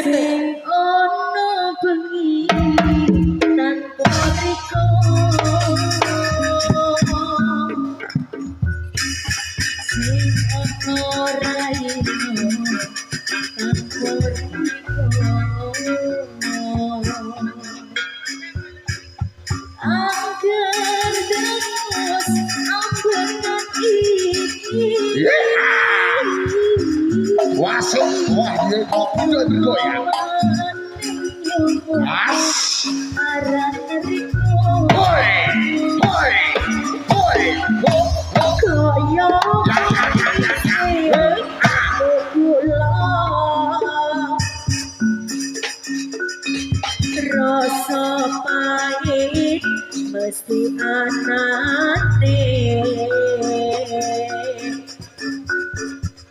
sing ono bengi tanpa riko sing ono raino tanpa riko angger demos ambenan iki Wasuk, wah dia kopi udah bergoyang. Mas, hoi, hoi, hoi, koyo rasa pahit mesti anane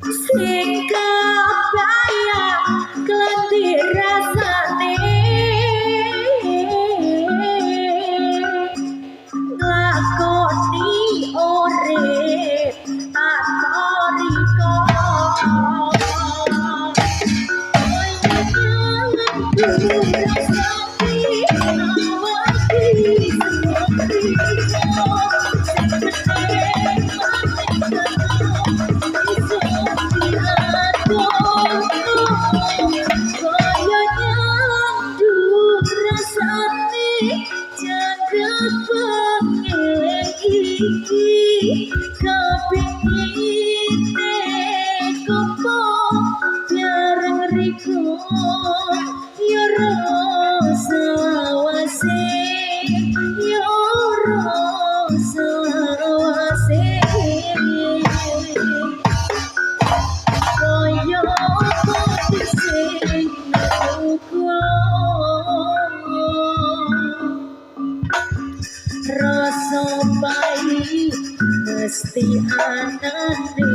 sing kebayang klenthi rasane nglakoni urip tanpa riko rasa pahit mesti anane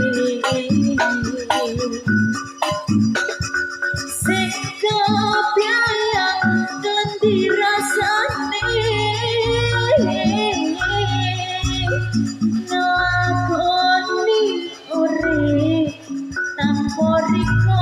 sing kebayang klenthi rasane nglakoni urip tanpa riko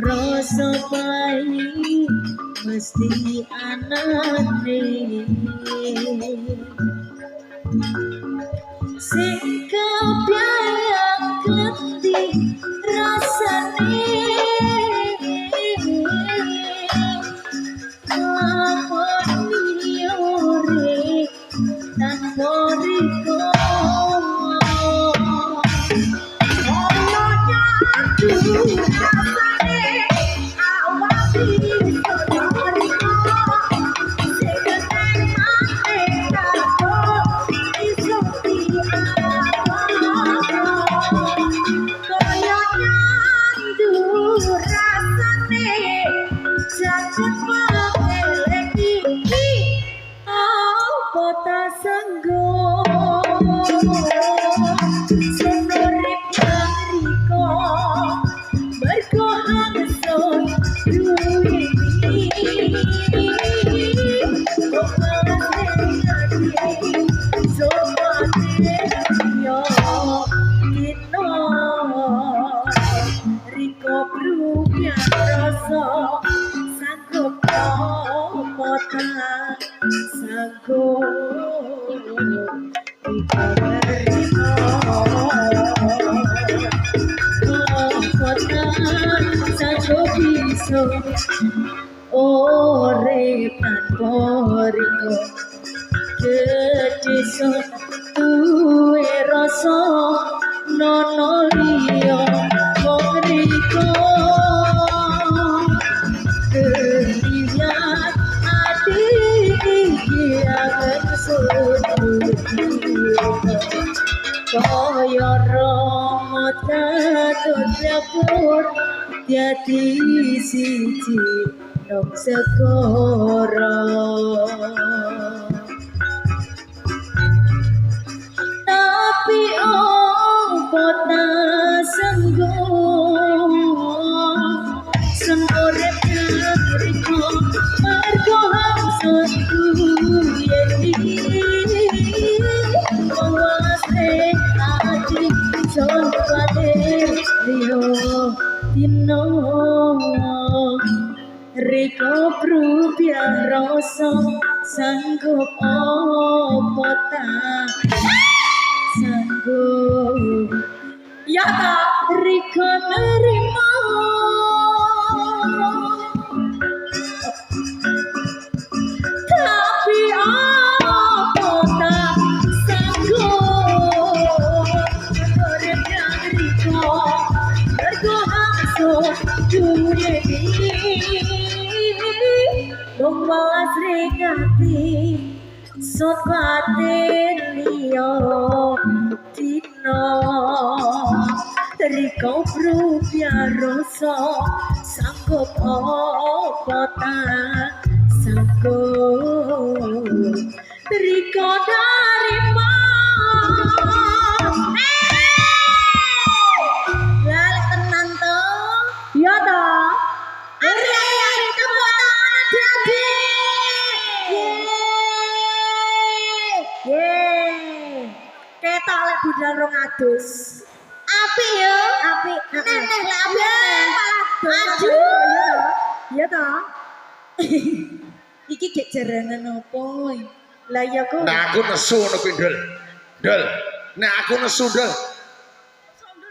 rasa pahit mesti anane sing kebayang klenthi rasane nglakoni urip tanpa riko sanggo sonore pariko mergo hangson duwe Riko Brupian rasa sanggup kota sanggup Riko kota sanggup bisa orepan poriko kedesa tuwe rasa nono liya wong riko kelihat ati iki angen kaya rama tatut dapur dadi siji nang segara tapi opo ta sanggo sangore riko mergo hamsun duwe wase ati sompate rio dino Riko Brupian rasa sanggup opo ta sanggup ya ta Riko nerima tapi opo ta sanggup nerima Riko mergo hamsun duwe Dong balas rekati sot batin liyo dino Riko Brupian rasa sanggup opo ta sanggup Riko nerima lali tenan to ya to ari-ari tepuk tangan jadi yeay ketok lek budal 200 api yo api neneh lek api maju ya ta iki gek jarangan opo lah ya kok Nah aku nesu ngono kuwi Dul. Dul. Nah aku nesu Dul.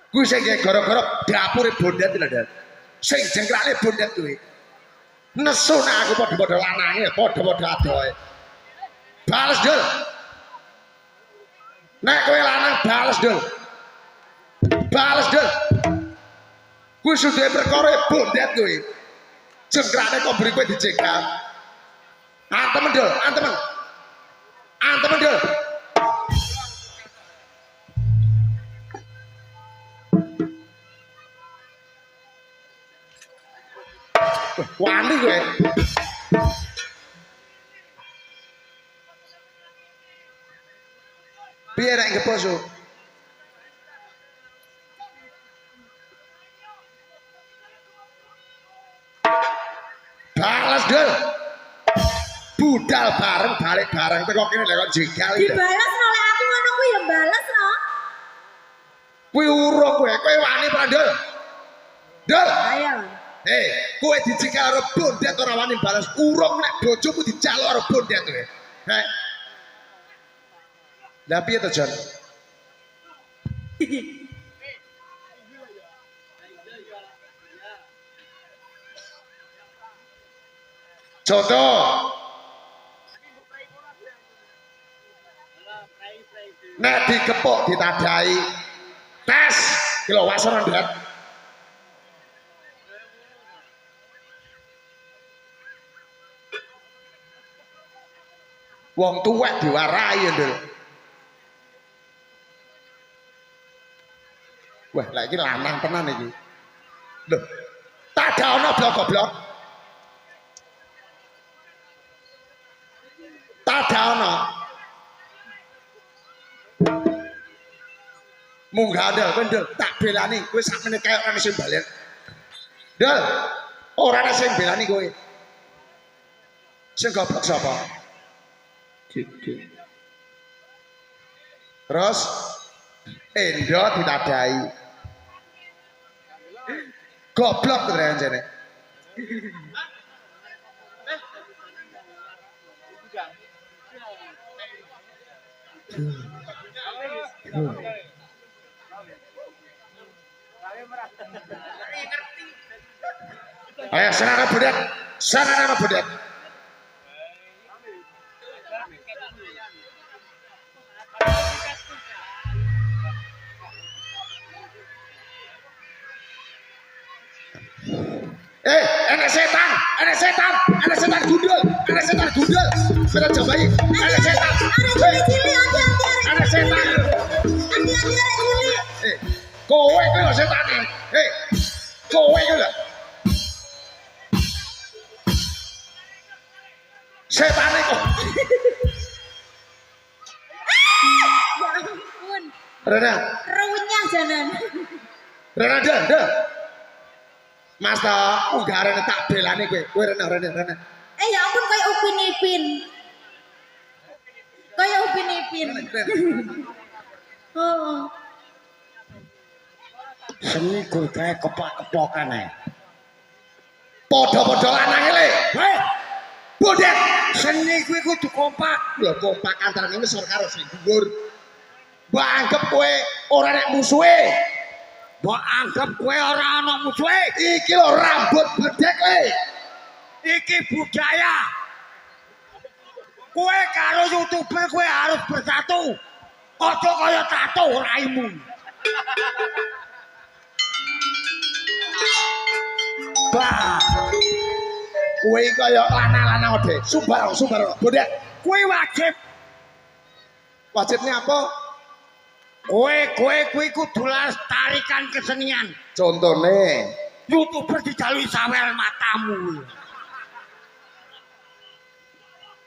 Kuwi sing gara-gara dapure bondet lho Dul. Sing jengkrane bondet kuwi. Nesu nek aku padha-padha lanange, padha-padha adohe. Bales Dul. Nek kowe lanang bales Dul. Bales Dul. Kuwi sudah perkara bondet kuwi. Jengkrane kok beri kowe dicekel. Antem Dul, antem. Antem Dul. Wani kowe. Piye rek ngeposo? Balas Dul. Budal bareng balik bareng teko kene lek kok jegal. dibalas oleh aku ngono kuwi ya balas no Kuwi urung kowe, kowe wani apa Dul? Dul. ayo Kowe dijegal karo bondet ora wani balas. Urung nek bojomu dijaluk karo bondet kowe. Heh. Lah piye to, Jon? Contoh. Nek dikepuk ditadai. Tes, kilo wasaran dat. Wong tuwek diwarai Ndul. Wah, lah iki lanang tenan iki. Lho, tak ada blok goblok. Tak ada Munggah Dol, kowe Dol, tak belani kowe sakmene kaya ora sing balen. Dol, ora ana sing belani kowe. Sing goblok sapa? Terus Endo ditadai. Goblok terus jane. Ayo sarana budak, sarana budak. Enak setan, enak setan, enak setan gundul, enak setan gundul. Sudah cobain, enak setan. Cili, hati-hati, Enak setan. hati-hati, cili. Kowe kuwi lho setane. Kowe kuwi lho. Setane kok. Ya ampun. Rena, Runyah janan. Rena dah. Mas to, unggah tak belani kowe. Kowe Rena. Ya ampun kayak Upin Ipin. Kayak Upin Ipin. Oh. Seni gur kae keplak-keplokan ae. Padha-padha lanange le. Hei, Bodek. seni kuwi kudu kompak. Lho kompak antarane ngisor karo sing dhuwur. Mbok anggap kowe ora nek musuhe. Mbok anggap kowe ora ana musuhe. Iki lho rambut bedek le. Iki budaya. Kowe karo YouTuber kowe harus bersatu. Aja kaya tato raimu. Bah, Kowe kaya lanang-lanang ode. Sumbar bodek. kowe wajib. Wajibnya apa? Kowe kuwi kudu lestarikan kesenian. Contone. YouTuber dijalui sawer matamu.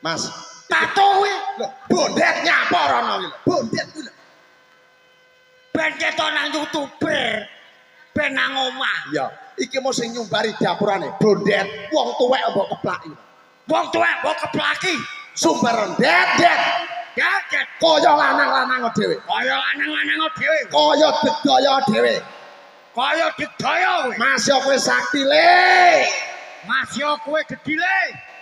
Mas, Tato kuwi lho bodek nyapa rono iki lho. Bodek kuwi lho. ben ketok nang YouTuber. Ben nang omah. Iya, iki mau sing nyumbari dapurane. Bondet wong tuwek mbok keplaki. Wong tuwek mbok keplaki. Sumber dedet. Gaget Kaya lanang-lanang dhewe. kaya lanang-lanang dhewe. Kaya digdaya dhewe. Kaya digdaya kowe. Mas yo kowe sakti le. Mas yo kowe gedile.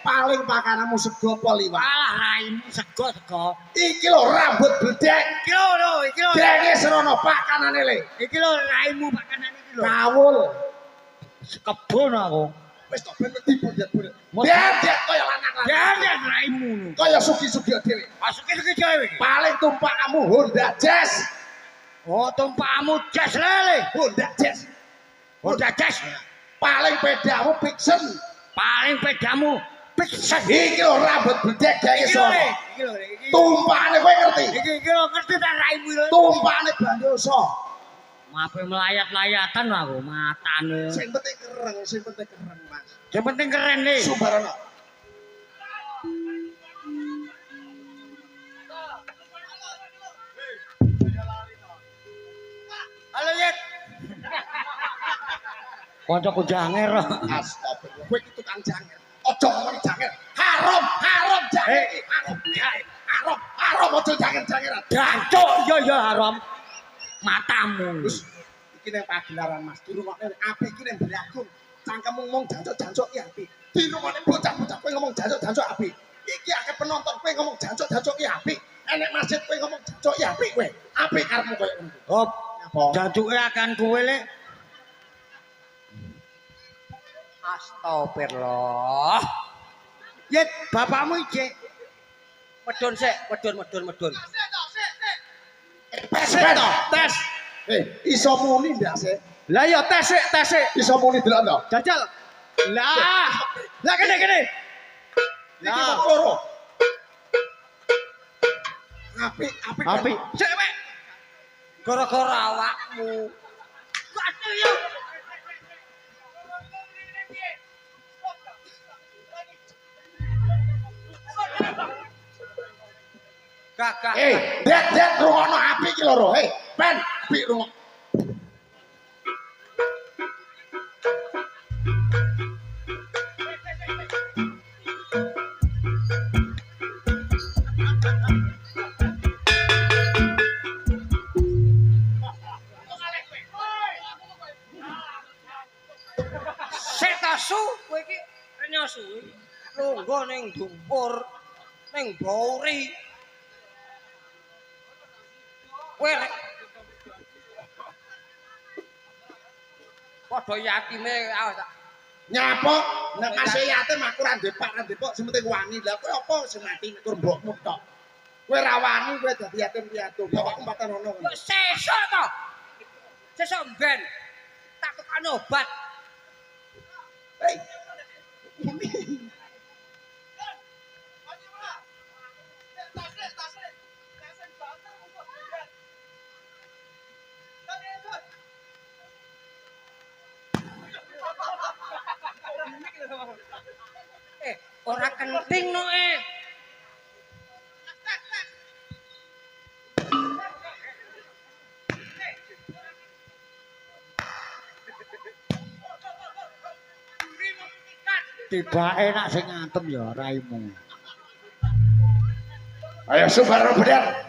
Paling pakananmu sego apa liwat. Alah raimu sego-sego. Iki lho rambut bedek. Iki lho, iki lho. Denge serono pakanane le. Iki lho raimu pakanan iki lho. Kawul. Kebon aku. Wis to ben wedi bondet. Dedet kaya lanang-lanang. Gaget raimu. Kaya sugi-sugi dhewe. Masukin ke dhewe iki. Paling tumpakmu Honda Jazz. Oh, tumpakmu jas lele. Honda Jazz. Honda jas. Paling pedamu Pixen. Paling pedamu piksen. Iki lho rambut bedek gawe Iki lho, sono. iki lho, iki. Tumpakane kowe ngerti? Iki lho ngerti ta raimu lho. Tumpakane bandoso. Mape melayat-layatan aku matane. Sing penting kereng, Mas. Yang penting keren nih. Sumbarono. Halo Yet. Kancaku janger. Astagfirullah. Kowe iki tukang janger. Aja ngomong janger. Haram janger. Haram aja janger-jangeran. Dancuk iya haram. Matamu. Wis iki ning pagelaran Mas. Dirungokne apik iki ning Bragung. Cangkemmu ngomong jancuk-jancuk ki apik. Dirungokne bocah-bocah kowe ngomong jancuk-jancuk apik. Iki akeh penonton kowe ngomong jancuk-jancuk ki apik. Enek masjid kowe ngomong jancuk ki apik kowe. Apik karepmu koyo ngono. Hop. Apa? Jancuke akan kowe le. Astagfirullah. Yet bapakmu iki. Medun sik, medun. Tes. Iso muni ndak sih? Lah ya tes sik. Iso muni delok to? Jajal. Lah kene. Iki kok loro. Apik. Sik wek. Gara-gara awakmu. Waduh yo. Kakak. Det rungokno apik iki loro. Ben, apik rungok. Sik ta su kowe iki renyosu. Lungguh ning dhuwur ning Bauri. Kowe padha yatime tak Nyapa nek masih yatim aku ra ndepak ra ndepok sementing wani. Lah kowe apa sing mati kur mbokmu tok. Kowe ra wani kowe dadi yatim piatu. Kok kesempatan ngono. yo sesuk to. Sesuk ben tak tukane obat. Hei. Ora kenting no Tibake nak sing ngantem ya raimu. Ayo Subarno bener.